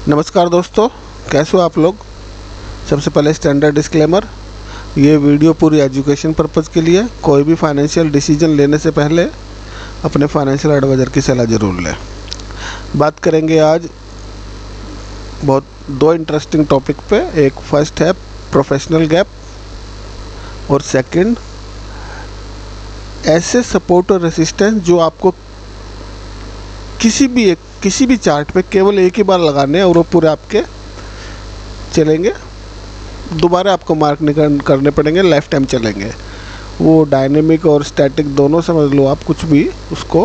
नमस्कार दोस्तों, कैसे हो आप लोग। सबसे पहले स्टैंडर्ड डिस्क्लेमर, ये वीडियो पूरी एजुकेशन पर्पज़ के लिए। कोई भी फाइनेंशियल डिसीजन लेने से पहले अपने फाइनेंशियल एडवाइज़र की सलाह ज़रूर लें। बात करेंगे आज बहुत दो इंटरेस्टिंग टॉपिक पे। एक फर्स्ट है प्रोफेशनल गैप और सेकंड ऐसे सपोर्ट और रेसिस्टेंस जो आपको किसी भी चार्ट पे केवल एक ही बार लगाने हैं और वो पूरे आपके चलेंगे, दोबारा आपको मार्क नहीं करने पड़ेंगे, लाइफ टाइम चलेंगे। वो डायनेमिक और स्टैटिक दोनों समझ लो आप, कुछ भी उसको।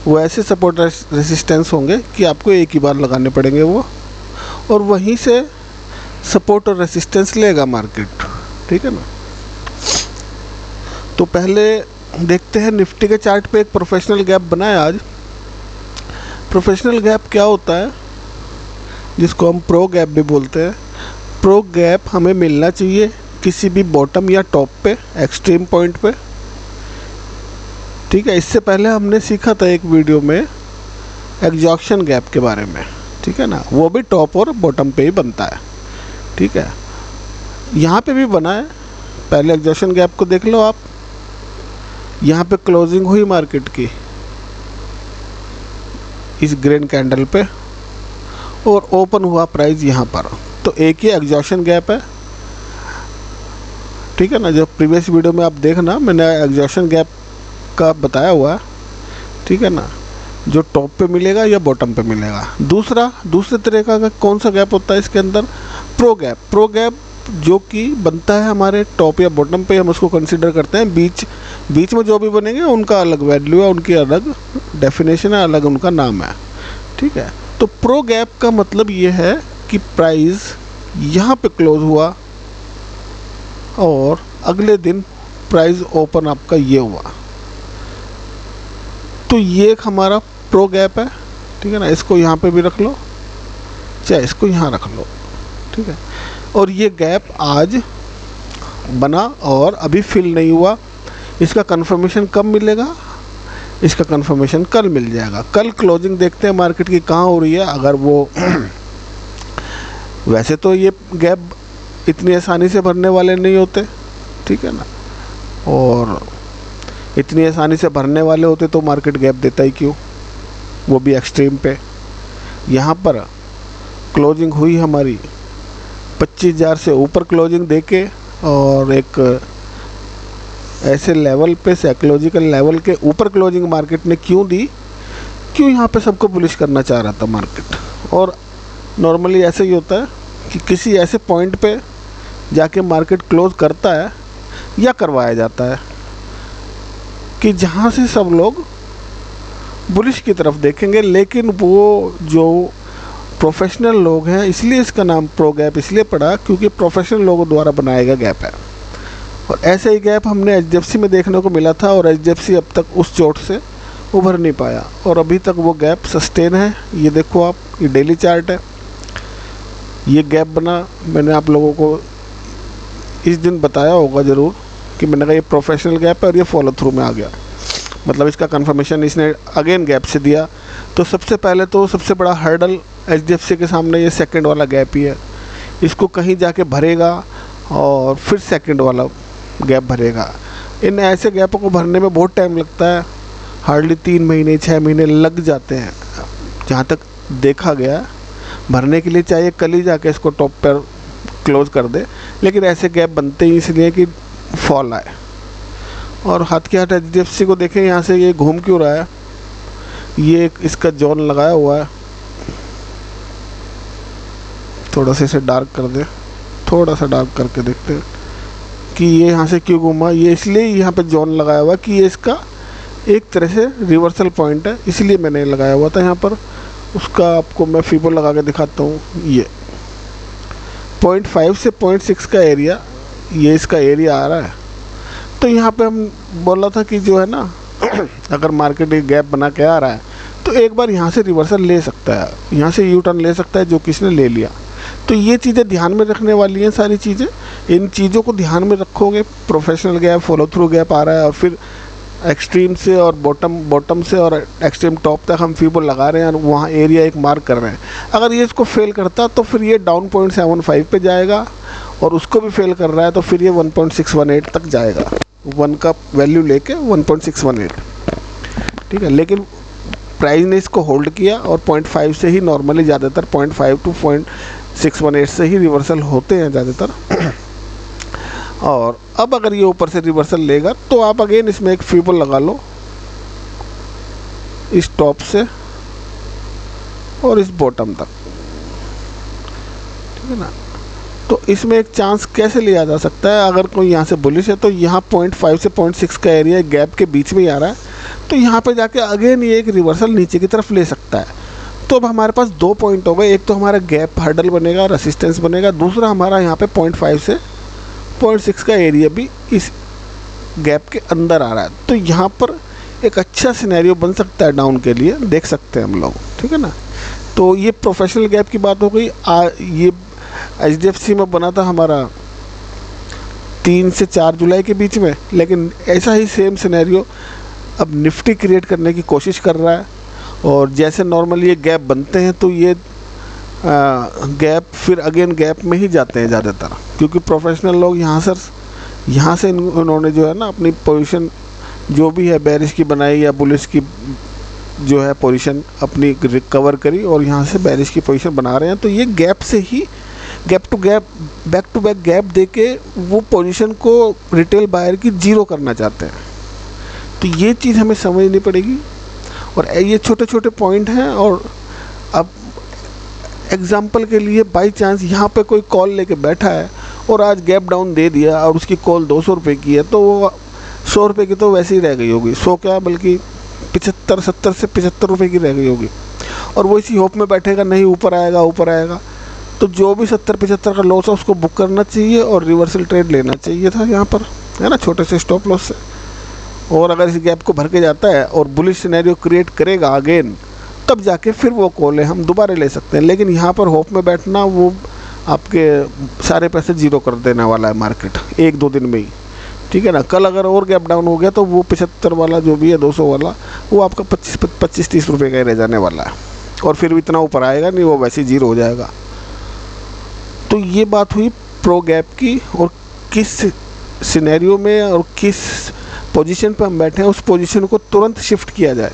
वो ऐसे सपोर्ट रेसिस्टेंस होंगे कि आपको एक ही बार लगाने पड़ेंगे वो, और वहीं से सपोर्ट और रेसिस्टेंस लेगा मार्केट, ठीक है ना। तो पहले देखते हैं निफ्टी के चार्ट पे एक प्रोफेशनल गैप बना है आज। प्रोफेशनल गैप क्या होता है, जिसको हम प्रो गैप भी बोलते हैं। प्रो गैप हमें मिलना चाहिए किसी भी बॉटम या टॉप पे, एक्सट्रीम पॉइंट पे, ठीक है। इससे पहले हमने सीखा था एक वीडियो में एग्जॉक्शन गैप के बारे में, ठीक है ना। वो भी टॉप और बॉटम पे ही बनता है, ठीक है। यहाँ पे भी बना है। पहले एग्जॉक्शन गैप को देख लो आप। यहाँ पे क्लोजिंग हुई मार्केट की इस ग्रीन कैंडल पे और ओपन हुआ प्राइस यहाँ पर, तो एक ही एग्जॉक्शन गैप है, ठीक है ना। जो प्रीवियस वीडियो में आप देखना, मैंने एग्जॉक्शन गैप का बताया हुआ है, ठीक है ना। जो टॉप पे मिलेगा या बॉटम पे मिलेगा। दूसरे तरीका का कौन सा गैप होता है इसके अंदर, प्रो गैप। प्रो गैप जो कि बनता है हमारे टॉप या बॉटम पे, हम उसको कंसीडर करते हैं। बीच में जो भी बनेंगे उनका अलग वैल्यू है, उनकी अलग डेफिनेशन है, अलग उनका नाम है, ठीक है। तो प्रो गैप का मतलब ये है कि प्राइस यहाँ पे क्लोज हुआ और अगले दिन प्राइस ओपन आपका ये हुआ, तो ये एक हमारा प्रो गैप है, ठीक है ना। इसको यहाँ पे भी रख लो, चाहे इसको यहाँ रख लो, ठीक है। और ये गैप आज बना और अभी फिल नहीं हुआ। इसका कंफर्मेशन कब मिलेगा, इसका कंफर्मेशन कल मिल जाएगा। कल क्लोजिंग देखते हैं मार्केट की कहाँ हो रही है। अगर वो वैसे तो ये गैप इतनी आसानी से भरने वाले नहीं होते, ठीक है ना। और इतनी आसानी से भरने वाले होते तो मार्केट गैप देता ही क्यों, वो भी एक्सट्रीम पे। यहाँ पर क्लोजिंग हुई हमारी 25,000 से ऊपर क्लोजिंग देके, और एक ऐसे लेवल पे, साइकोलॉजिकल लेवल के ऊपर क्लोजिंग मार्केट ने क्यों दी, क्यों यहाँ पे सबको बुलिश करना चाह रहा था मार्केट। और नॉर्मली ऐसे ही होता है कि किसी ऐसे पॉइंट पे जाके मार्केट क्लोज करता है या करवाया जाता है कि जहाँ से सब लोग बुलिश की तरफ देखेंगे। लेकिन वो जो प्रोफेशनल लोग हैं, इसलिए इसका नाम प्रो गैप इसलिए पड़ा क्योंकि प्रोफेशनल लोगों द्वारा बनाया गया गैप है। और ऐसे ही गैप हमने HDFC में देखने को मिला था, और HDFC अब तक उस चोट से उभर नहीं पाया, और अभी तक वो गैप सस्टेन है। ये देखो आप, ये डेली चार्ट है। ये गैप बना, मैंने आप लोगों को इस दिन बताया होगा ज़रूर कि मैंने कहा ये प्रोफेशनल गैप है, और ये फॉलो थ्रू में आ गया। मतलब इसका कंफर्मेशन इसने अगेन गैप से दिया। तो सबसे पहले तो सबसे बड़ा हर्डल HDFC के सामने ये सेकंड वाला गैप ही है। इसको कहीं जाके भरेगा और फिर सेकंड वाला गैप भरेगा। इन ऐसे गैपों को भरने में बहुत टाइम लगता है, हार्डली 3 महीने 6 महीने लग जाते हैं जहाँ तक देखा गया भरने के लिए। चाहिए कल ही जाके इसको टॉप पर क्लोज कर दे, लेकिन ऐसे गैप बनते ही इसलिए कि फॉल आए। और हाथ के हाथ HDFC को देखें, यहाँ से ये घूम क्यों रहा है। ये इसका जोन लगाया हुआ है, थोड़ा सा इसे डार्क कर दे, थोड़ा सा डार्क करके देखते हैं कि ये यहाँ से क्यों घूमा। ये इसलिए यहाँ पे जोन लगाया हुआ कि ये इसका एक तरह से रिवर्सल पॉइंट है, इसलिए मैंने लगाया हुआ था यहाँ पर। उसका आपको मैं फीबो लगा के दिखाता हूँ। ये 0.5 से 0.6 का एरिया, ये इसका एरिया आ रहा है। तो यहाँ पे हम बोला था कि जो है ना अगर मार्केट एक गैप बना के आ रहा है तो एक बार यहाँ से रिवर्सल ले सकता है, यहाँ से यू टर्न ले सकता है, जो किसने ले लिया। तो ये चीज़ें ध्यान में रखने वाली हैं सारी चीज़ें। इन चीज़ों को ध्यान में रखोगे, professional gap, follow through gap आ रहा है और फिर एक्सट्रीम से और बॉटम से और एक्सट्रीम टॉप तक हम फीबो लगा रहे हैं और वहाँ एरिया एक मार्क कर रहे हैं। अगर ये इसको फेल करता तो फिर ये डाउन 0.75 पे जाएगा, और उसको भी फेल कर रहा है तो फिर ये 1.618 तक जाएगा, 1 का वैल्यू लेके 1.618, ठीक है। लेकिन प्राइस ने इसको होल्ड किया और 0.5 से ही नॉर्मली ज़्यादातर 0.5 to 0.618 से ही रिवर्सल होते हैं ज़्यादातर। और अब अगर ये ऊपर से रिवर्सल लेगा तो आप अगेन इसमें एक फीबो लगा लो इस टॉप से और इस बॉटम तक, ठीक है ना। तो इसमें एक चांस कैसे लिया जा सकता है, अगर कोई यहाँ से बुलिश है तो यहाँ 0.5 से 0.6 का एरिया गैप के बीच में ही आ रहा है, तो यहाँ पे जाके अगेन ये एक रिवर्सल नीचे की तरफ ले सकता है। तो अब हमारे पास 2 पॉइंट हो गए, एक तो हमारा गैप हर्डल बनेगा, रेसिस्टेंस बनेगा, दूसरा हमारा यहाँ पे 0.5 से 0.6 का एरिया भी इस गैप के अंदर आ रहा है। तो यहाँ पर एक अच्छा सिनेरियो बन सकता है डाउन के लिए, देख सकते हैं हम लोग, ठीक है ना। तो ये प्रोफेशनल गैप की बात हो गई। ये HDFC में बना था हमारा 3 से 4 जुलाई के बीच में, लेकिन ऐसा ही सेम सिनेरियो अब निफ्टी क्रिएट करने की कोशिश कर रहा है। और जैसे नॉर्मली ये गैप बनते हैं तो ये गैप फिर अगेन गैप में ही जाते हैं ज़्यादातर, क्योंकि प्रोफेशनल लोग यहाँ से उन्होंने जो है ना अपनी पोजीशन जो भी है बैरिश की बनाई या बुलिश की जो है पोजीशन अपनी रिकवर करी और यहाँ से बैरिश की पोजीशन बना रहे हैं। तो ये गैप से ही गैप टू बैक गैप दे के वो पोजीशन को रिटेल बायर की जीरो करना चाहते हैं। तो ये चीज़ हमें समझनी पड़ेगी। और ये छोटे छोटे पॉइंट हैं। और अब एग्जाम्पल के लिए बाई चांस यहाँ पे कोई कॉल लेके बैठा है और आज गैप डाउन दे दिया और उसकी कॉल 200 रुपये की है, तो वो 100 रुपये की तो वैसे ही रह गई होगी, 100 क्या बल्कि 70 से 75 रुपये की रह गई होगी। और वो इसी होप में बैठेगा नहीं ऊपर आएगा। तो जो भी 70-75 का लॉस है उसको बुक करना चाहिए और रिवर्सल ट्रेड लेना चाहिए था यहाँ पर, है ना, छोटे से स्टॉप लॉस से। और अगर इस गैप को भर के जाता है और बुलिश सिनेरियो क्रिएट करेगा अगेन, तब जाके फिर वो कॉल है हम दोबारा ले सकते हैं। लेकिन यहाँ पर होप में बैठना वो आपके सारे पैसे जीरो कर देने वाला है मार्केट 1-2 दिन में ही, ठीक है ना। कल अगर और गैप डाउन हो गया तो वो 75 वाला जो भी है 200 वाला वो आपका 25-30 रुपये का ही रह जाने वाला है। और फिर इतना ऊपर आएगा नहीं, वो वैसे ही जीरो हो जाएगा। तो ये बात हुई प्रो गैप की, और किस सिनेरियो में और किस पोजीशन पे हम बैठे हैं उस पोजीशन को तुरंत शिफ्ट किया जाए।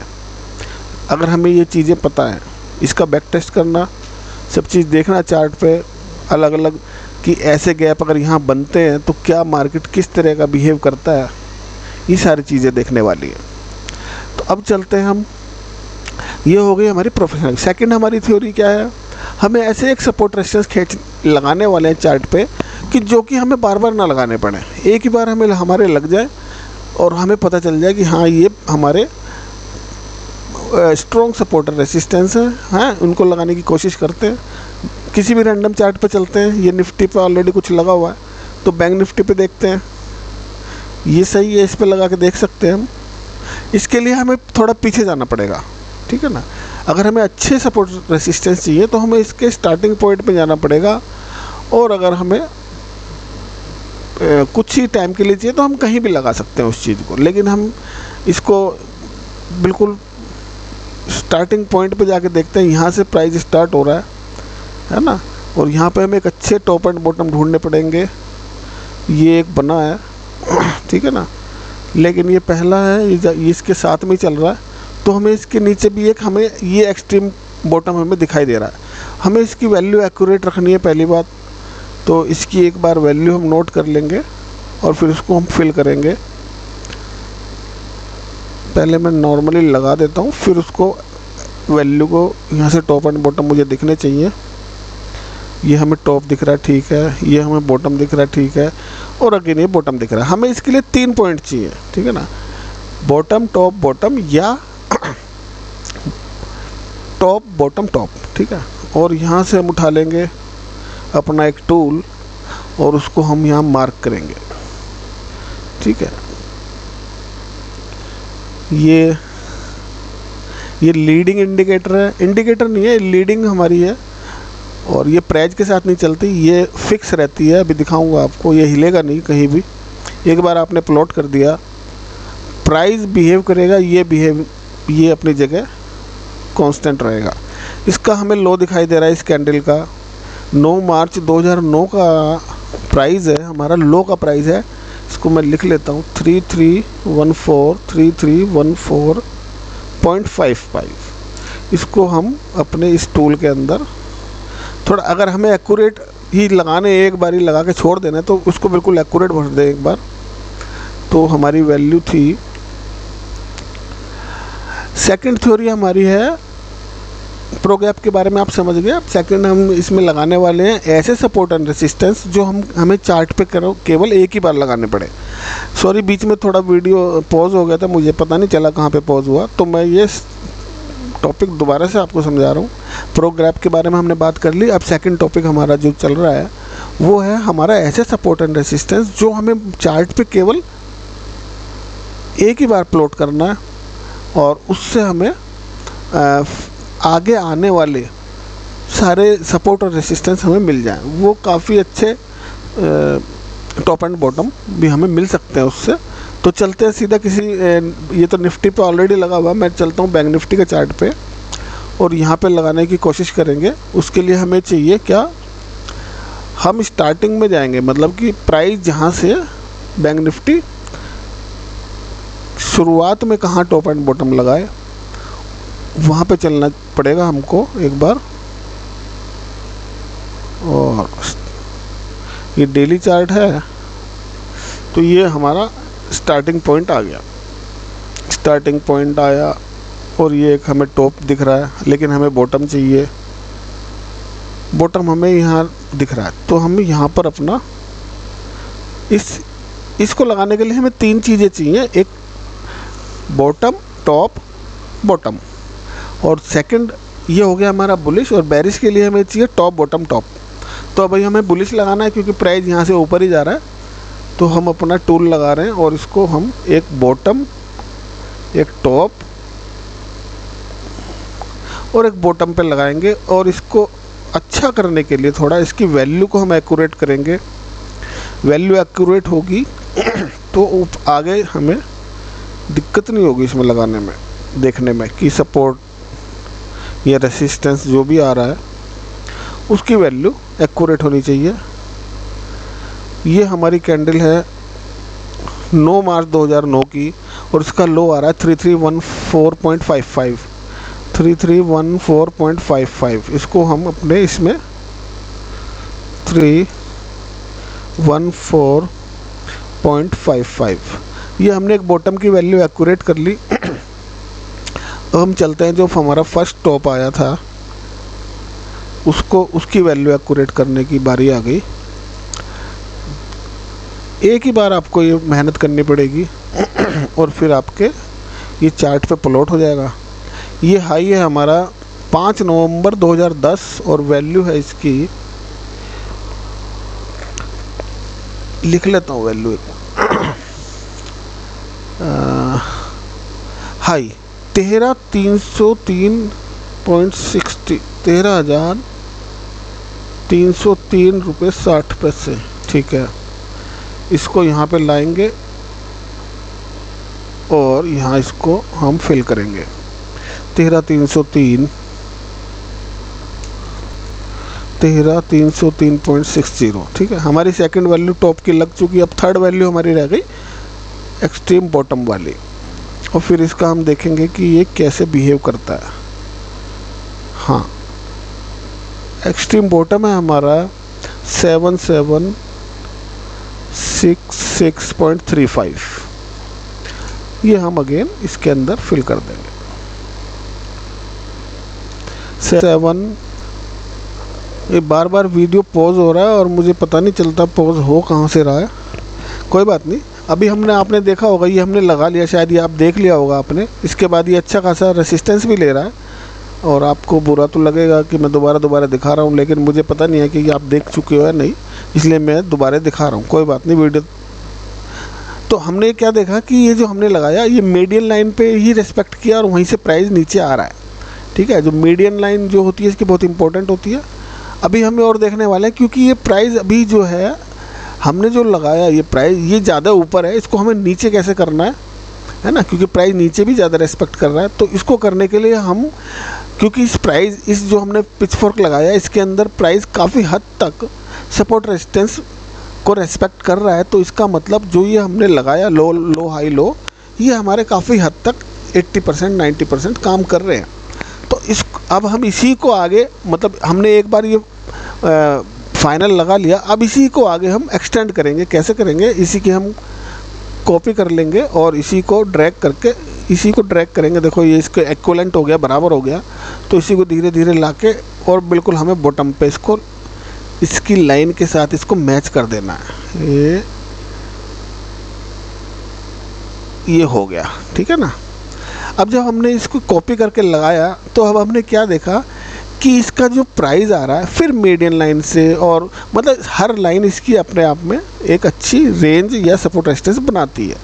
अगर हमें ये चीज़ें पता है, इसका बैक टेस्ट करना, सब चीज़ देखना चार्ट पे अलग अलग कि ऐसे गैप अगर यहाँ बनते हैं तो क्या मार्केट किस तरह का बिहेव करता है, ये सारी चीज़ें देखने वाली है। तो अब चलते हैं हम, ये हो गई हमारी प्रोफेशनल। सेकंड हमारी थ्योरी क्या है, हमें ऐसे एक सपोर्ट रेजिस्टेंस लगाने वाले हैं चार्ट पे कि जो कि हमें बार बार ना लगाने पड़े, एक ही बार हमें हमारे लग जाए और हमें पता चल जाए कि हाँ ये हमारे स्ट्रॉन्ग सपोर्टर रेसिस्टेंस हैं, उनको लगाने की कोशिश करते हैं। किसी भी रैंडम चार्ट पे चलते हैं, ये निफ्टी पे ऑलरेडी कुछ लगा हुआ है तो बैंक निफ्टी पे देखते हैं, ये सही है, इस पे लगा के देख सकते हैं हम। इसके लिए हमें थोड़ा पीछे जाना पड़ेगा, ठीक है ना। अगर हमें अच्छे सपोर्ट रेसिस्टेंस चाहिए तो हमें इसके स्टार्टिंग पॉइंट पे जाना पड़ेगा, और अगर हमें कुछ ही टाइम के लिए चाहिए तो हम कहीं भी लगा सकते हैं उस चीज़ को। लेकिन हम इसको बिल्कुल स्टार्टिंग पॉइंट पे जाके देखते हैं, यहाँ से प्राइस स्टार्ट हो रहा है ना, और यहाँ पे हमें एक अच्छे टॉप एंड बॉटम ढूंढने पड़ेंगे। ये एक बना है, ठीक है ना, लेकिन ये पहला है, ये इसके साथ में ही चल रहा है, तो हमें इसके नीचे भी एक हमें ये एक्सट्रीम बॉटम हमें दिखाई दे रहा है। हमें इसकी वैल्यू एक्यूरेट रखनी है पहली बात, तो इसकी एक बार वैल्यू हम नोट कर लेंगे और फिर उसको हम फिल करेंगे। पहले मैं नॉर्मली लगा देता हूँ, फिर उसको वैल्यू को यहाँ से टॉप एंड बॉटम मुझे दिखने चाहिए। ये हमें टॉप दिख रहा है, ठीक है, ये हमें बॉटम दिख रहा है, ठीक है, और अगेन ये बॉटम दिख रहा है। हमें इसके लिए 3 पॉइंट चाहिए, ठीक है ना, बॉटम टॉप बॉटम या टॉप बॉटम टॉप, ठीक है। और यहाँ से हम उठा लेंगे अपना एक टूल और उसको हम यहाँ मार्क करेंगे, ठीक है। ये लीडिंग इंडिकेटर है, इंडिकेटर नहीं है, लीडिंग हमारी है, और ये प्राइस के साथ नहीं चलती, ये फिक्स रहती है। अभी दिखाऊंगा आपको, ये हिलेगा नहीं कहीं भी। एक बार आपने प्लॉट कर दिया प्राइस बिहेव करेगा, ये अपनी जगह कांस्टेंट रहेगा। इसका हमें लो दिखाई दे रहा है इस कैंडल का। 9 मार्च 2009 का प्राइस है हमारा, लो का प्राइस है। इसको मैं लिख लेता हूँ 3314 इसको हम अपने इस टूल के अंदर थोड़ा, अगर हमें एक्यूरेट ही लगाने, एक बार ही लगा के छोड़ देना तो उसको बिल्कुल एक्यूरेट भर दें एक बार। तो हमारी वैल्यू थी, सेकंड थ्योरी हमारी है प्रो गैप के बारे में आप समझ गए। अब सेकंड हम इसमें लगाने वाले हैं ऐसे सपोर्ट एंड रेसिस्टेंस जो हमें चार्ट पे केवल एक ही बार लगाने पड़े। सॉरी, बीच में थोड़ा वीडियो पॉज हो गया था, मुझे पता नहीं चला कहाँ पे पॉज हुआ, तो मैं ये टॉपिक दोबारा से आपको समझा रहा हूँ। प्रो गैप के बारे में हमने बात कर ली। अब सेकंड टॉपिक हमारा जो चल रहा है वो है हमारा ऐसे सपोर्ट एंड रेसिस्टेंस जो हमें चार्ट पे केवल एक ही बार प्लॉट करना है और उससे हमें आगे आने वाले सारे सपोर्ट और रेसिस्टेंस हमें मिल जाए। वो काफ़ी अच्छे टॉप एंड बॉटम भी हमें मिल सकते हैं उससे। तो चलते हैं सीधा किसी, ये तो निफ्टी पे ऑलरेडी लगा हुआ, मैं चलता हूँ बैंक निफ्टी के चार्ट पे और यहाँ पे लगाने की कोशिश करेंगे। उसके लिए हमें चाहिए क्या, हम स्टार्टिंग में जाएंगे, मतलब कि प्राइस जहाँ से बैंक निफ्टी शुरुआत में कहाँ टॉप एंड बॉटम लगाए वहाँ पे चलना पड़ेगा हमको एक बार। और ये डेली चार्ट है तो ये हमारा स्टार्टिंग पॉइंट आ गया, स्टार्टिंग पॉइंट आया और ये एक हमें टॉप दिख रहा है, लेकिन हमें बॉटम चाहिए। बॉटम हमें यहाँ दिख रहा है तो हमें यहाँ पर अपना इसको लगाने के लिए हमें 3 चीज़ें चाहिए, एक बॉटम, टॉप, बॉटम, और सेकंड ये हो गया हमारा बुलिश, और बेरिश के लिए हमें चाहिए टॉप, बॉटम, टॉप। तो अभी हमें बुलिश लगाना है क्योंकि प्राइस यहाँ से ऊपर ही जा रहा है, तो हम अपना टूल लगा रहे हैं और इसको हम एक बॉटम, एक टॉप और एक बॉटम पे लगाएंगे। और इसको अच्छा करने के लिए थोड़ा इसकी वैल्यू को हम एक्यूरेट करेंगे। वैल्यू एक्यूरेट होगी तो आगे हमें दिक्कत नहीं होगी इसमें लगाने में, देखने में कि सपोर्ट या रेसिस्टेंस जो भी आ रहा है उसकी वैल्यू एक्यूरेट होनी चाहिए। ये हमारी कैंडल है 9 मार्च 2009 की और इसका लो आ रहा है 3314.55, 3314.55। इसको हम अपने इसमें 314.55, ये हमने एक बॉटम की वैल्यू एक्यूरेट कर ली। अब हम चलते हैं जो हमारा फर्स्ट टॉप आया था उसकी वैल्यू एक्यूरेट करने की बारी आ गई। एक ही बार आपको ये मेहनत करनी पड़ेगी और फिर आपके ये चार्ट पे प्लॉट हो जाएगा। ये हाई है हमारा 5 नवंबर 2010 और वैल्यू है इसकी, लिख लेता हूँ वैल्यू, हाई 13,303.60, 13,303 रुपये 60 पैसे। ठीक है, इसको यहाँ पे लाएंगे और यहाँ इसको हम फिल करेंगे 13,303.60। ठीक है, हमारी सेकंड वैल्यू टॉप की लग चुकी है। अब थर्ड वैल्यू हमारी रह गई एक्सट्रीम बॉटम वाली, और फिर इसका हम देखेंगे कि ये कैसे बिहेव करता है। हाँ, एक्सट्रीम बॉटम है हमारा 7766.35, ये हम अगेन इसके अंदर फिल कर देंगे। 7, ये बार बार वीडियो पॉज हो रहा है और मुझे पता नहीं चलता पॉज हो कहाँ से रहा है। कोई बात नहीं, अभी आपने देखा होगा, ये हमने लगा लिया, शायद ये आप देख लिया होगा आपने। इसके बाद ये अच्छा खासा रेसिस्टेंस भी ले रहा है और आपको बुरा तो लगेगा कि मैं दोबारा दिखा रहा हूँ, लेकिन मुझे पता नहीं है कि आप देख चुके हो या नहीं, इसलिए मैं दोबारा दिखा रहा हूँ। कोई बात नहीं, वीडियो। तो हमने क्या देखा कि ये जो हमने लगाया ये मीडियन लाइन पे ही रेस्पेक्ट किया और वहीं से प्राइस नीचे आ रहा है। ठीक है, जो मीडियन लाइन जो होती है इसकी बहुत इंपॉर्टेंट होती है। अभी हमें और देखने वाले हैं क्योंकि ये प्राइस अभी जो है हमने जो लगाया, ये प्राइस ये ज़्यादा ऊपर है, इसको हमें नीचे कैसे करना है है ना, क्योंकि प्राइस नीचे भी ज़्यादा रेस्पेक्ट कर रहा है। तो इसको करने के लिए हम, क्योंकि इस जो हमने पिचफोर्क लगाया इसके अंदर प्राइस काफ़ी हद तक सपोर्ट रेजिस्टेंस को रेस्पेक्ट कर रहा है, तो इसका मतलब जो ये हमने लगाया लो लो हाई लो, ये हमारे काफ़ी हद तक 80% 90% काम कर रहे हैं। तो अब हम इसी को आगे, मतलब हमने एक बार ये फाइनल लगा लिया, अब इसी को आगे हम एक्सटेंड करेंगे। कैसे करेंगे? इसी की हम कॉपी कर लेंगे और इसी को ड्रैग करेंगे। देखो ये इसके इक्विवेलेंट हो गया, बराबर हो गया। तो इसी को धीरे धीरे लाके और बिल्कुल हमें बॉटम पे इसको इसकी लाइन के साथ इसको मैच कर देना है। ये हो गया, ठीक है ना। अब जब हमने इसको कॉपी करके लगाया तो अब हमने क्या देखा कि इसका जो प्राइस आ रहा है फिर मीडियन लाइन से, और मतलब हर लाइन इसकी अपने आप में एक अच्छी रेंज या सपोर्ट रेजिस्टेंस बनाती है।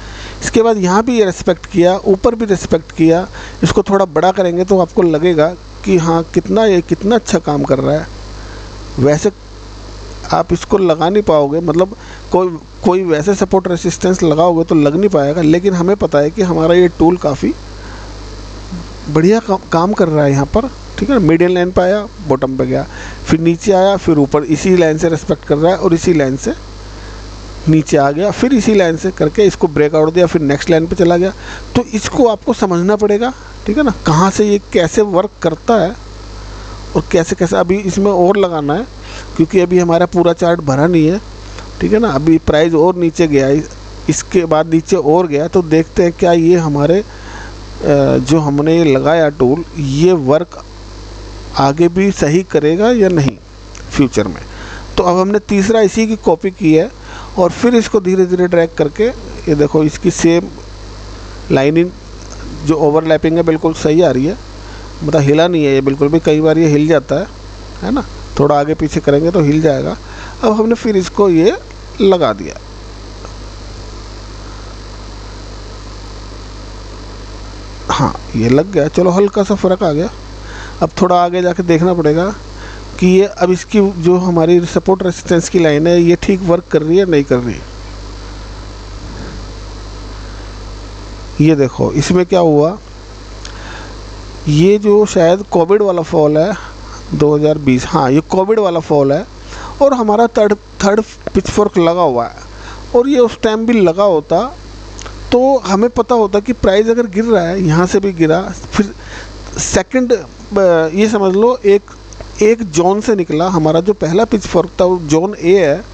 इसके बाद यहाँ भी ये रेस्पेक्ट किया, ऊपर भी रेस्पेक्ट किया। इसको थोड़ा बड़ा करेंगे तो आपको लगेगा कि हाँ कितना अच्छा काम कर रहा है। वैसे आप इसको लगा नहीं पाओगे, मतलब कोई वैसे सपोर्ट रेजिस्टेंस लगाओगे तो लग नहीं पाएगा, लेकिन हमें पता है कि हमारा ये टूल काफ़ी बढ़िया काम कर रहा है यहाँ पर, ठीक है। मीडियन लाइन पे आया, बॉटम पे गया, फिर नीचे आया, फिर ऊपर, इसी लाइन से रेस्पेक्ट कर रहा है और इसी लाइन से नीचे आ गया, फिर इसी लाइन से करके इसको ब्रेकआउट दिया, फिर नेक्स्ट लाइन पे चला गया। तो इसको आपको समझना पड़ेगा, ठीक है ना, कहाँ से ये कैसे वर्क करता है और कैसे कैसे। अभी इसमें और लगाना है क्योंकि अभी हमारा पूरा चार्ट भरा नहीं है, ठीक है ना। अभी प्राइस और नीचे गया, इसके बाद नीचे और गया, तो देखते हैं क्या ये हमारे जो हमने ये लगाया टूल, ये वर्क आगे भी सही करेगा या नहीं फ्यूचर में। तो अब हमने तीसरा इसी की कॉपी की है और फिर इसको धीरे धीरे ड्रैग करके, ये देखो इसकी सेम लाइनिंग जो ओवरलैपिंग है बिल्कुल सही आ रही है, मतलब हिला नहीं है ये बिल्कुल भी। कई बार ये हिल जाता है ना, थोड़ा आगे पीछे करेंगे तो हिल जाएगा। अब हमने फिर इसको ये लगा दिया। हाँ, ये लग गया, चलो हल्का सा फ़र्क आ गया। अब थोड़ा आगे जाके देखना पड़ेगा कि ये अब इसकी जो हमारी सपोर्ट रेजिस्टेंस की लाइन है ये ठीक वर्क कर रही है नहीं कर रही। ये देखो इसमें क्या हुआ, ये जो शायद कोविड वाला फॉल है 2020, हाँ ये कोविड वाला फॉल है, और हमारा थर्ड पिचफोर्क लगा हुआ है। और ये उस टाइम भी लगा होता तो हमें पता होता कि प्राइस अगर गिर रहा है, यहाँ से भी गिरा, फिर सेकंड ये समझ लो एक जोन से निकला। हमारा जो पहला पिचफोर्क था वो जोन ए है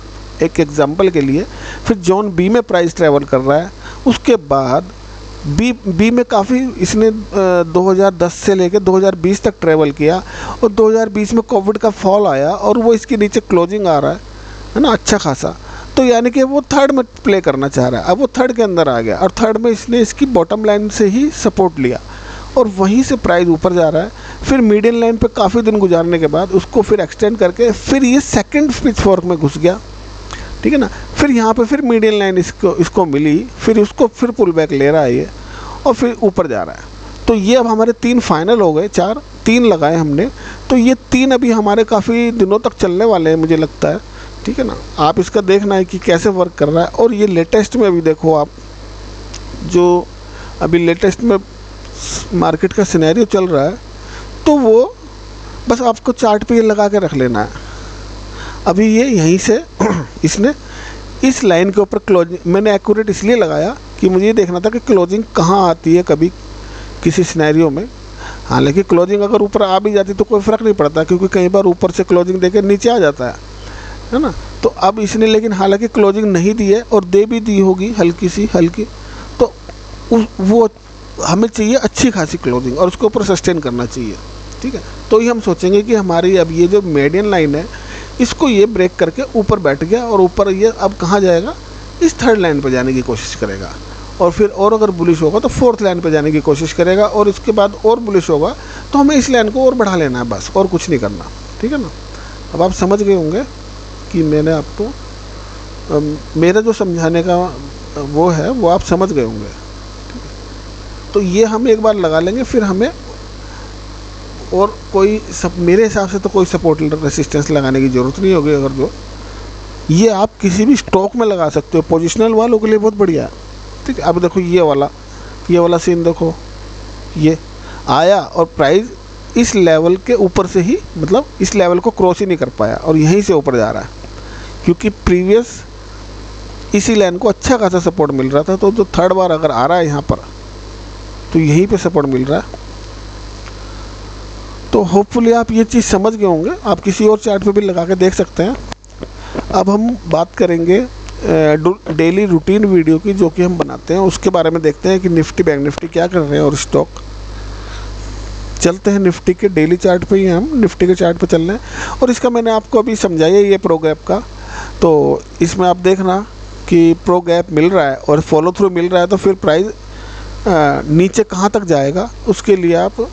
एक एग्जांपल के लिए, फिर जोन बी में प्राइस ट्रैवल कर रहा है। उसके बाद बी में काफ़ी इसने 2010 से लेकर 2020 तक ट्रैवल किया, और 2020 में कोविड का फॉल आया और वो इसके नीचे क्लोजिंग आ रहा है ना, अच्छा खासा। तो यानी कि वो थर्ड में प्ले करना चाह रहा है। अब वो थर्ड के अंदर आ गया और थर्ड में इसने इसकी बॉटम लाइन से ही सपोर्ट लिया और वहीं से प्राइस ऊपर जा रहा है। फिर मीडियन लाइन पे काफ़ी दिन गुजारने के बाद उसको फिर एक्सटेंड करके फिर ये सेकंड पिचफोर्क में घुस गया, ठीक है ना। फिर यहाँ पे फिर मीडियन लाइन इसको मिली, फिर उसको फिर पुल बैक ले रहा है ये और फिर ऊपर जा रहा है। तो ये अब हमारे 3 फाइनल हो गए, 3 लगाए हमने। तो ये 3 अभी हमारे काफ़ी दिनों तक चलने वाले हैं मुझे लगता है, ठीक है ना। आप इसका देखना है कि कैसे वर्क कर रहा है। और ये लेटेस्ट में अभी देखो आप, जो अभी लेटेस्ट में मार्केट का सिनेरियो चल रहा है, तो वो बस आपको चार्ट पे ये लगा के रख लेना है। अभी ये यहीं से इसने इस लाइन के ऊपर क्लोजिंग, मैंने एक्यूरेट इसलिए लगाया कि मुझे ये देखना था कि क्लोजिंग कहाँ आती है कभी किसी सिनेरियो में। हालांकि क्लोजिंग अगर ऊपर आ भी जाती तो कोई फ़र्क नहीं पड़ता, क्योंकि कई बार ऊपर से क्लोजिंग देके नीचे आ जाता है ना। तो अब इसने लेकिन हालांकि क्लोजिंग नहीं दी है और दे भी दी होगी हल्की, तो वो हमें चाहिए अच्छी खासी क्लोजिंग और उसके ऊपर सस्टेन करना चाहिए, ठीक है। तो ये हम सोचेंगे कि हमारी अब ये जो मीडियन लाइन है इसको ये ब्रेक करके ऊपर बैठ गया और ऊपर ये अब कहाँ जाएगा, इस थर्ड लाइन पर जाने की कोशिश करेगा। और फिर और अगर बुलिश होगा तो फोर्थ लाइन पे जाने की कोशिश करेगा, और इसके बाद और बुलिश होगा तो हमें इस लाइन को और बढ़ा लेना है बस, और कुछ नहीं करना, ठीक है ना। अब आप समझ गए होंगे कि मैंने आपको मेरा जो समझाने का वो है वो आप समझ गए होंगे। तो ये हम एक बार लगा लेंगे, फिर हमें और कोई मेरे हिसाब से तो कोई सपोर्ट रेसिस्टेंस लगाने की ज़रूरत नहीं होगी। अगर जो ये आप किसी भी स्टॉक में लगा सकते हो, पोजिशनल वालों के लिए बहुत बढ़िया है, ठीक है। अब देखो ये वाला ये वाला सीन देखो, ये आया और प्राइस इस लेवल के ऊपर से ही, मतलब इस लेवल को क्रॉस ही नहीं कर पाया और यहीं से ऊपर जा रहा है, क्योंकि प्रीवियस इसी लाइन को अच्छा खासा सपोर्ट मिल रहा था। तो जो थर्ड बार अगर आ रहा है यहाँ पर, तो यहीं पे सपोर्ट मिल रहा है। तो होपफुली आप ये चीज़ समझ गए होंगे। आप किसी और चार्ट पे भी लगा के देख सकते हैं। अब हम बात करेंगे डेली रूटीन वीडियो की, जो कि हम बनाते हैं, उसके बारे में देखते हैं कि निफ्टी बैंक निफ्टी क्या कर रहे हैं और स्टॉक। चलते हैं निफ्टी के डेली चार्ट पे ही, हम निफ्टी के चार्ट पे चल रहे हैं। और इसका मैंने आपको अभी समझाया ये प्रो गैप का, तो इसमें आप देखना कि प्रो गैप मिल रहा है और फॉलो थ्रू मिल रहा है, तो फिर प्राइस नीचे कहाँ तक जाएगा उसके लिए आप,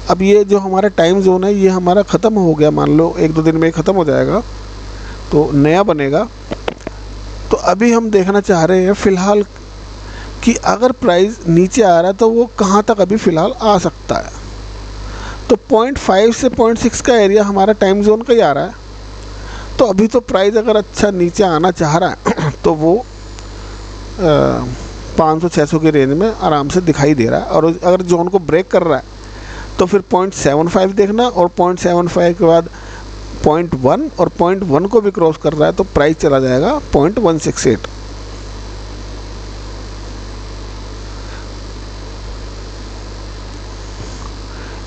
अब ये जो हमारा टाइम जोन है ये हमारा ख़त्म हो गया, मान लो 1-2 दिन में ख़त्म हो जाएगा तो नया बनेगा। तो अभी हम देखना चाह रहे हैं फ़िलहाल कि अगर प्राइस नीचे आ रहा है तो वो कहाँ तक अभी फ़िलहाल आ सकता है। तो 0.5 से 0.6 का एरिया हमारा टाइम जोन का ही आ रहा है। तो अभी तो प्राइस अगर अच्छा नीचे आना चाह रहा है तो वो 500-600 के रेंज में आराम से दिखाई दे रहा है। और अगर जोन को ब्रेक कर रहा है तो फिर 0.75 देखना, और 0.75 के बाद 0.1, और 0.1 को भी क्रॉस कर रहा है तो प्राइस चला जाएगा 0.168।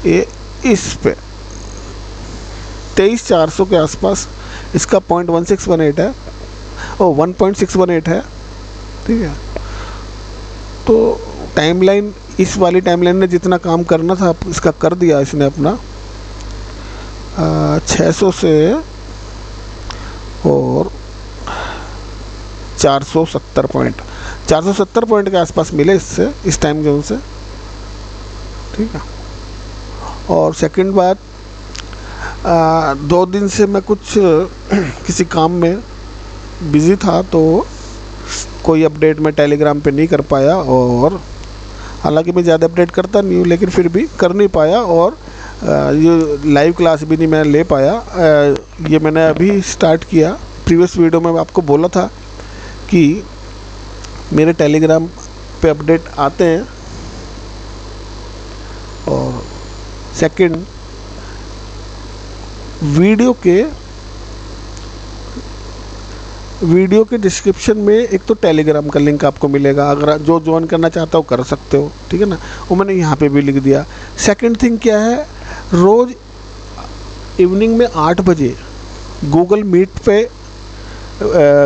ये इस पे 23,400 के आसपास इसका 0.1618 है, और 1.618 है, ठीक है। तो टाइमलाइन, इस वाली टाइमलाइन ने जितना काम करना था इसका कर दिया इसने अपना। 600 से और 470 पॉइंट के आसपास मिले इससे, इस टाइम जोन से, ठीक है। और सेकंड बात, 2 दिन से मैं कुछ किसी काम में बिज़ी था तो कोई अपडेट मैं टेलीग्राम पे नहीं कर पाया, और हालांकि मैं ज़्यादा अपडेट करता नहीं हूँ लेकिन फिर भी कर नहीं पाया, और ये लाइव क्लास भी नहीं मैं ले पाया। ये मैंने अभी स्टार्ट किया। प्रीवियस वीडियो में आपको बोला था कि मेरे टेलीग्राम पे अपडेट आते हैं। और सेकंड, वीडियो के डिस्क्रिप्शन में एक तो टेलीग्राम का लिंक आपको मिलेगा, अगर जो ज्वाइन करना चाहता हो कर सकते हो, ठीक है ना, वो मैंने यहाँ पे भी लिख दिया। सेकंड थिंग क्या है, रोज़ इवनिंग में 8 बजे गूगल मीट पे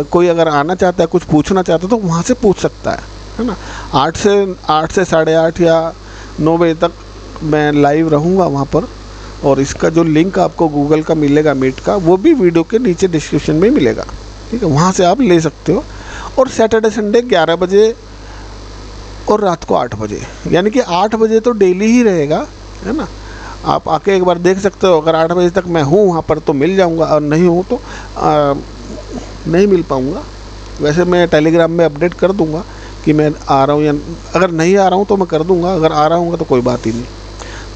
कोई अगर आना चाहता है, कुछ पूछना चाहता है तो वहाँ से पूछ सकता है ना। 8 से 8:30 या 9 बजे तक मैं लाइव रहूँगा वहाँ पर, और इसका जो लिंक आपको गूगल का मिलेगा मीट का, वो भी वीडियो के नीचे डिस्क्रिप्शन में मिलेगा, ठीक है, वहाँ से आप ले सकते हो। और सैटरडे संडे 11 बजे और रात को 8 बजे, यानी कि 8 बजे तो डेली ही रहेगा, है ना। आप आके एक बार देख सकते हो। अगर 8 बजे तक मैं हूँ वहाँ पर तो मिल जाऊँगा, और नहीं हूँ तो नहीं मिल पाऊँगा। वैसे मैं टेलीग्राम में अपडेट कर दूँगा कि मैं आ रहा हूँ, या अगर नहीं आ रहा हूँ तो मैं कर दूँगा, अगर आ रहा हूँ तो कोई बात ही नहीं।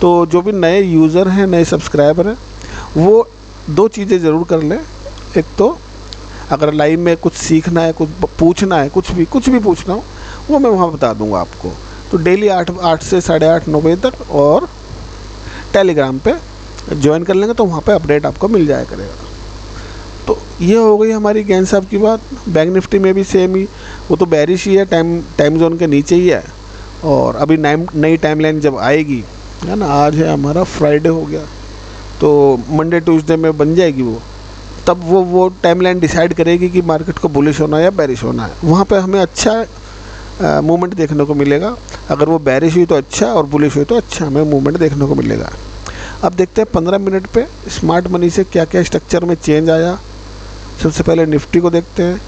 तो जो भी नए यूज़र हैं, नए सब्सक्राइबर हैं, वो 2 चीज़ें ज़रूर कर लें। एक तो अगर लाइव में कुछ सीखना है, कुछ पूछना है, कुछ भी पूछना हो, वो मैं वहाँ बता दूँगा आपको। तो डेली 8 से 8:30 9 बजे तक, और टेलीग्राम पे ज्वाइन कर लेंगे तो वहाँ पे अपडेट आपको मिल जाया करेगा। तो ये हो गई हमारी गैन साहब की बात। बैंक निफ्टी में भी सेम ही, वो तो बेरिश ही है, टाइम जोन के नीचे ही है। और अभी नई टाइमलाइन जब आएगी, है ना, आज है हमारा फ्राइडे हो गया, तो मंडे ट्यूसडे में बन जाएगी वो, तब वो टाइमलाइन डिसाइड करेगी कि मार्केट को बुलिश होना है या बेरिश होना है। वहाँ पे हमें अच्छा मूवमेंट देखने को मिलेगा। अगर वो बेरिश हुई तो अच्छा, और बुलिश हुई तो अच्छा हमें मूवमेंट देखने को मिलेगा। अब देखते हैं 15 मिनट पे स्मार्ट मनी से क्या क्या स्ट्रक्चर में चेंज आया। सबसे पहले निफ्टी को देखते हैं।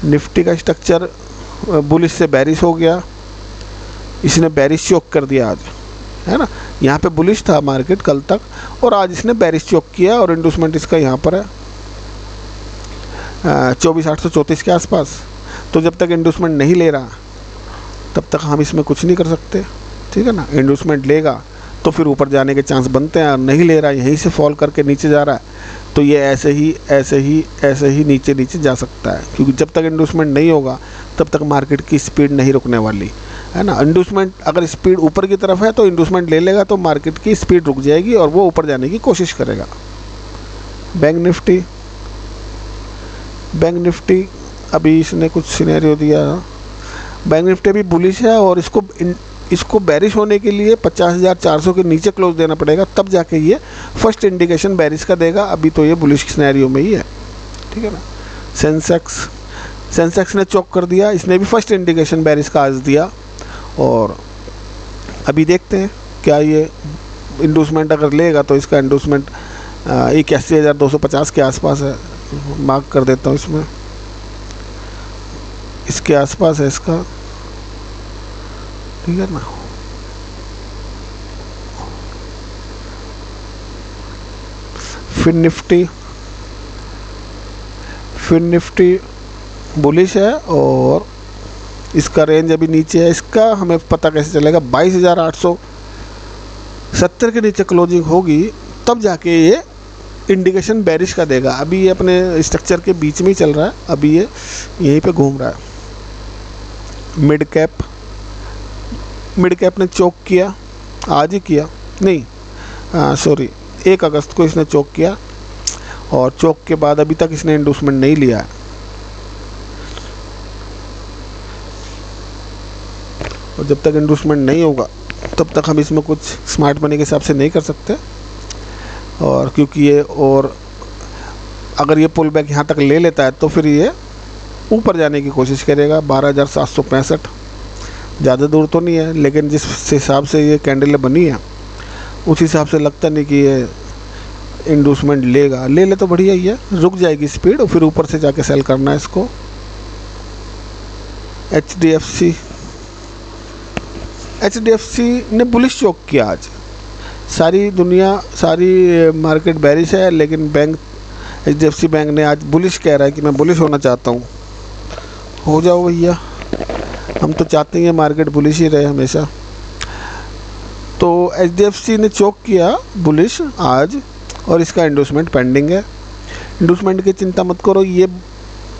निफ्टी का स्ट्रक्चर बुलिश से बेरिश हो गया, इसने बेरिश चौक कर दिया आज, है ना। यहाँ पे बुलिश था मार्केट कल तक, और आज इसने बेरिश चौक किया, और इंडूसमेंट इसका यहाँ पर है 24,834 के आसपास। तो जब तक इंडूसमेंट नहीं ले रहा तब तक हम इसमें कुछ नहीं कर सकते, ठीक है ना। इंडूसमेंट लेगा तो फिर ऊपर जाने के चांस बनते हैं, और नहीं ले रहा, यहीं से फॉल करके नीचे जा रहा है, तो ये ऐसे ही नीचे जा सकता है। क्योंकि जब तक इंडूसमेंट नहीं होगा तब तक मार्केट की स्पीड नहीं रुकने वाली। है ना। इंड्यूसमेंट अगर स्पीड ऊपर की तरफ है तो इंड्यूसमेंट ले लेगा तो मार्केट की स्पीड रुक जाएगी और वो ऊपर जाने की कोशिश करेगा। बैंक निफ्टी अभी इसने कुछ सिनेरियो दिया। बैंक निफ्टी भी बुलिश है और इसको बेरिश होने के लिए 50,400 के नीचे क्लोज देना पड़ेगा, तब जाके ये फर्स्ट इंडिकेशन बेरिश का देगा। अभी तो ये बुलिश सिनेरियो में ही है, ठीक है ना। सेंसेक्स ने चौक कर दिया, इसने भी फर्स्ट इंडिकेशन बेरिश का आज दिया और अभी देखते हैं क्या ये इंडूसमेंट अगर लेगा तो इसका इंडूसमेंट 81,250 के आसपास है। मार्क कर देता हूँ, इसके आसपास है इसका, ठीक है ना। फिर निफ्टी बुलिश है और इसका रेंज अभी नीचे है। इसका हमें पता कैसे चलेगा, 22,870 के नीचे क्लोजिंग होगी तब जाके ये इंडिकेशन बेरिश का देगा। अभी ये अपने स्ट्रक्चर के बीच में ही चल रहा है, अभी ये यहीं पे घूम रहा है। मिड कैप ने चोक किया, आज ही किया नहीं, सॉरी 1 अगस्त को इसने चोक किया और चोक के बाद अभी तक इसने इंडूसमेंट नहीं लिया है। और जब तक इंडूसमेंट नहीं होगा तब तक हम इसमें कुछ स्मार्ट मनी के हिसाब से नहीं कर सकते। और क्योंकि ये और अगर ये पुल बैक यहाँ तक ले लेता है तो फिर ये ऊपर जाने की कोशिश करेगा। 12,765 ज़्यादा दूर तो नहीं है, लेकिन जिस हिसाब से ये कैंडल बनी है उस हिसाब से लगता नहीं कि ये इंडूसमेंट लेगा। ले ले तो बढ़िया ही है, रुक जाएगी स्पीड और फिर ऊपर से जाके सेल करना है इसको। HDFC ने बुलिश चोक किया आज। सारी मार्केट बेरिश है, लेकिन HDFC बैंक ने आज बुलिश कह रहा है कि मैं बुलिश होना चाहता हूँ। हो जाओ भैया, हम तो चाहते हैं मार्केट बुलिश ही रहे हमेशा। तो HDFC ने चोक किया बुलिश आज और इसका इंडूसमेंट पेंडिंग है। इंडूसमेंट की चिंता मत करो, ये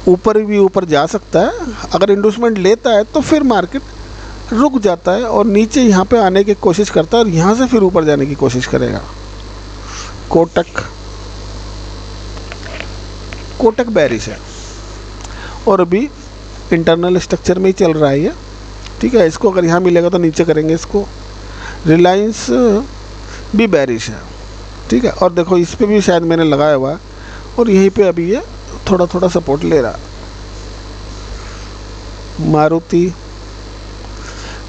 ऊपर जा सकता है। अगर इंडूसमेंट लेता है तो फिर मार्केट रुक जाता है और नीचे यहाँ पे आने की कोशिश करता है और यहाँ से फिर ऊपर जाने की कोशिश करेगा। कोटक बेरिश है और अभी इंटरनल स्ट्रक्चर में ही चल रहा है ये, ठीक है। इसको अगर यहाँ मिलेगा तो नीचे करेंगे इसको। रिलायंस भी बेरिश है, ठीक है। और देखो इस पे भी शायद मैंने लगाया हुआ है और यहीं पे अभी ये थोड़ा सपोर्ट ले रहा है।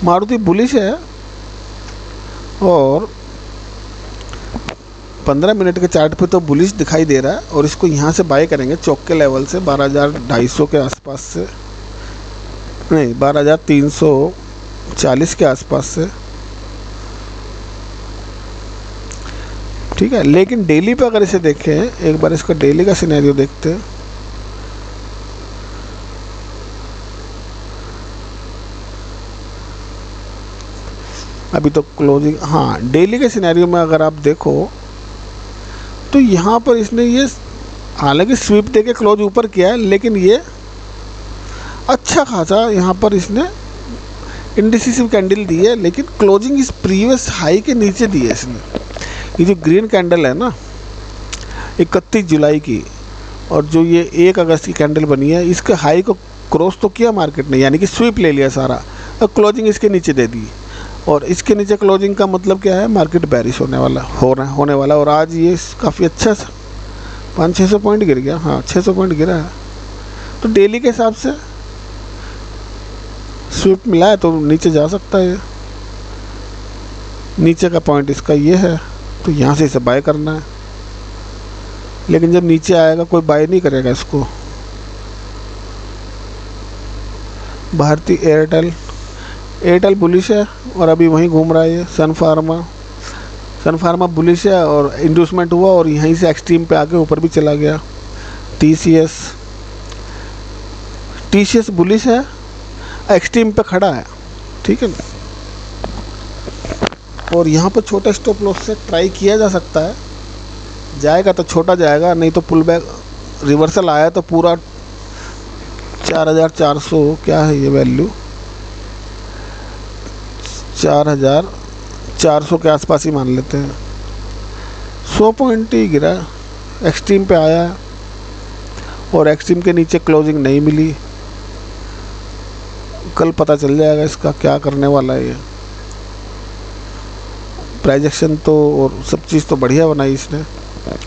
मारुति बुलिश है और 15 मिनट के चार्ट पे तो बुलिश दिखाई दे रहा है और इसको यहाँ से बाय करेंगे चौक के लेवल से 12,250 के आसपास से, नहीं 12,340 के आसपास से, ठीक है। लेकिन डेली पे अगर इसे देखें, एक बार इसका डेली का सिनेरियो देखते हैं। अभी तो क्लोजिंग, हाँ डेली के सिनेरियो में अगर आप देखो तो यहाँ पर इसने ये हालांकि स्वीप दे के क्लोज ऊपर किया है, लेकिन ये अच्छा खासा यहाँ पर इसने इंडिसिसिव कैंडल दी है, लेकिन क्लोजिंग इस प्रीवियस हाई के नीचे दी है इसने। ये जो ग्रीन कैंडल है ना 31 जुलाई की और जो ये 1 अगस्त की कैंडल बनी है, इसके हाई को क्रॉस तो किया मार्केट ने, यानी कि स्वीप ले लिया सारा और क्लोजिंग इसके नीचे दे दी। और इसके नीचे क्लोजिंग का मतलब क्या है, मार्केट बेरिश होने वाला। और आज ये काफ़ी अच्छा 500-600 पॉइंट गिर गया, हाँ 600 पॉइंट गिरा है। तो डेली के हिसाब से स्वीप मिला है तो नीचे जा सकता है। नीचे का पॉइंट इसका ये है, तो यहाँ से इसे बाय करना है। लेकिन जब नीचे आएगा कोई बाय नहीं करेगा इसको। भारती एयरटेल बुलिश है और अभी वहीं घूम रहा है ये। सन फार्मा बुलिश है और इंडूसमेंट हुआ और यहीं से एक्सट्रीम पे आके ऊपर भी चला गया। टीसीएस बुलिश है, एक्सट्रीम पे खड़ा है, ठीक है ना। और यहाँ पर छोटा स्टॉप लॉस से ट्राई किया जा सकता है, जाएगा तो छोटा जाएगा, नहीं तो पुल बैक रिवर्सल आया तो पूरा 4,400 क्या है ये वैल्यू, 4400 के आसपास ही मान लेते हैं। 100 पॉइंट ही गिरा, एक्सट्रीम पे आया और एक्सट्रीम के नीचे क्लोजिंग नहीं मिली। कल पता चल जाएगा इसका क्या करने वाला है ये। प्राइस एक्शन तो और सब चीज़ तो बढ़िया बनाई इसने,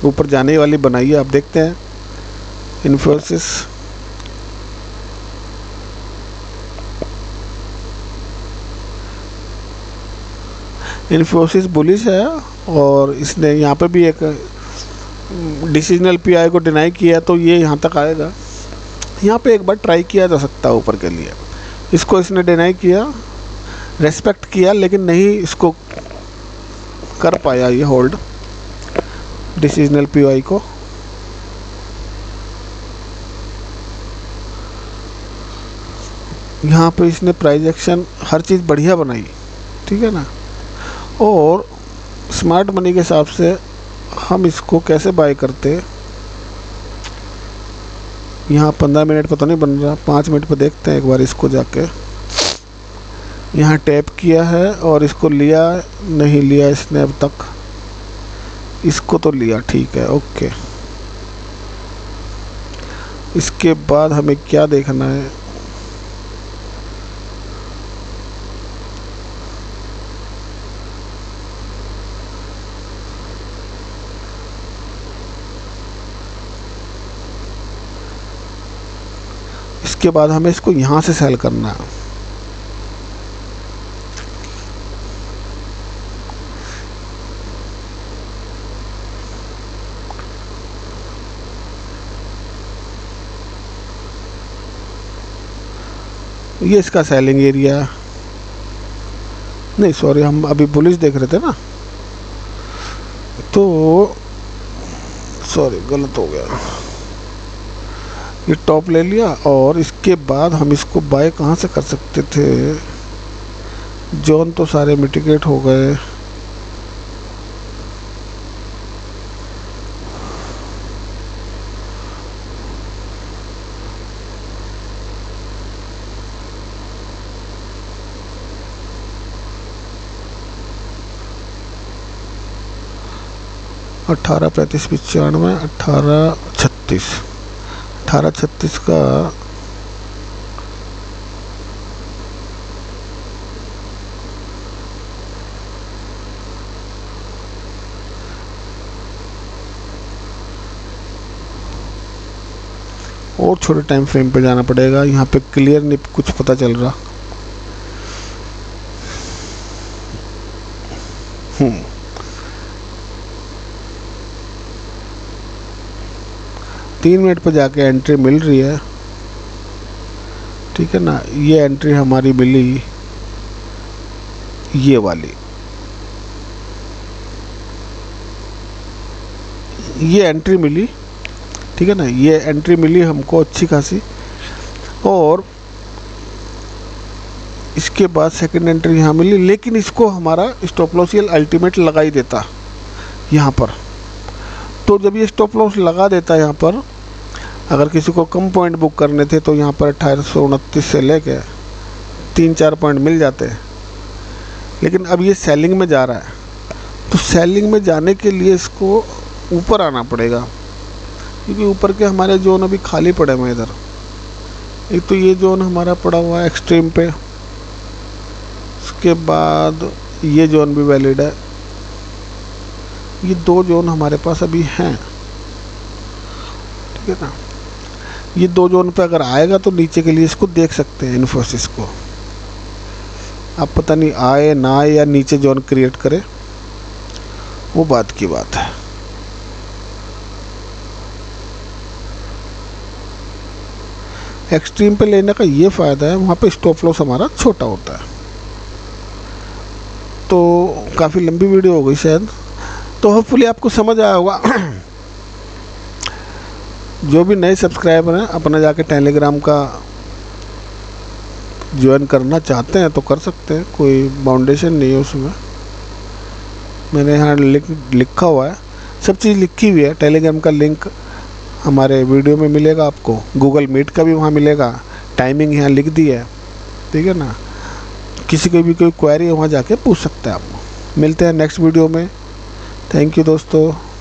ऊपर जाने वाली बनाई है। आप देखते हैं इन्फोसिस, इन्फोसिस बुलिश है और इसने यहाँ पे भी एक डिसीजनल पीआई को डिनाई किया, तो ये यहाँ तक आएगा। यहाँ पे एक बार ट्राई किया जा सकता है ऊपर के लिए। इसको इसने डिनाई किया, रेस्पेक्ट किया, लेकिन नहीं इसको कर पाया ये होल्ड डिसीजनल पीआई को। यहाँ पे इसने प्राइस एक्शन हर चीज़ बढ़िया बनाई, ठीक है ना। और स्मार्ट मनी के हिसाब से हम इसको कैसे बाय करते, यहाँ 15 मिनट पर तो नहीं बन रहा, 5 मिनट पर देखते हैं एक बार इसको जाके। यहाँ टैप किया है और इसको लिया नहीं लिया इसने अब तक, इसको तो लिया, ठीक है, ओके। इसके बाद हमें क्या देखना है, इसके बाद हमें इसको यहाँ से सेल करना है। ये इसका सेलिंग एरिया, नहीं सॉरी, हम अभी बुलिश देख रहे थे ना, तो सॉरी गलत हो गया। ये टॉप ले लिया और इसके बाद हम इसको बाय कहाँ से कर सकते थे, जोन तो सारे मिटिगेट हो गए। अठारह 35 95 1836 का और छोटे टाइम फ्रेम पे जाना पड़ेगा। यहाँ पे क्लियर नहीं कुछ पता चल रहा। 3 मिनट पर जाके एंट्री मिल रही है, ठीक है ना। ये एंट्री हमारी मिली, ये वाली, ये एंट्री मिली, ठीक है ना। ये एंट्री मिली हमको अच्छी खासी, और इसके बाद सेकंड एंट्री यहाँ मिली, लेकिन इसको हमारा स्टॉप लॉस ये अल्टीमेट लगा ही देता यहाँ पर। तो जब ये स्टॉप लॉस लगा देता यहाँ पर, अगर किसी को कम पॉइंट बुक करने थे तो यहाँ पर 1829 से लेके 3-4 पॉइंट मिल जाते हैं। लेकिन अब ये सेलिंग में जा रहा है, तो सेलिंग में जाने के लिए इसको ऊपर आना पड़ेगा, क्योंकि ऊपर के हमारे जोन अभी खाली पड़े हुए इधर। एक तो ये जोन हमारा पड़ा हुआ है एक्सट्रीम पे, उसके बाद ये जोन भी वैलिड है। ये 2 जोन हमारे पास अभी हैं, ठीक है ना। ये 2 जोन पे अगर आएगा तो नीचे के लिए इसको देख सकते हैं इन्फोसिस को। अब पता नहीं आए ना आए या नीचे जोन क्रिएट करे, वो बात की बात है। एक्सट्रीम पे लेने का ये फ़ायदा है, वहाँ पे स्टॉप लॉस हमारा छोटा होता है। तो काफ़ी लंबी वीडियो हो गई शायद, तो होपफुली आपको समझ आया होगा। जो भी नए सब्सक्राइबर हैं, अपना जाके टेलीग्राम का ज्वाइन करना चाहते हैं तो कर सकते हैं, कोई बाउंडेशन नहीं है उसमें। मैंने यहाँ लिखा हुआ है, सब चीज़ लिखी हुई है। टेलीग्राम का लिंक हमारे वीडियो में मिलेगा आपको, गूगल मीट का भी वहाँ मिलेगा, टाइमिंग यहाँ लिख दी है, ठीक है ना। किसी को भी कोई क्वेरी है वहाँ जाके पूछ सकते हैं आप। मिलते हैं नेक्स्ट वीडियो में। थैंक यू दोस्तों।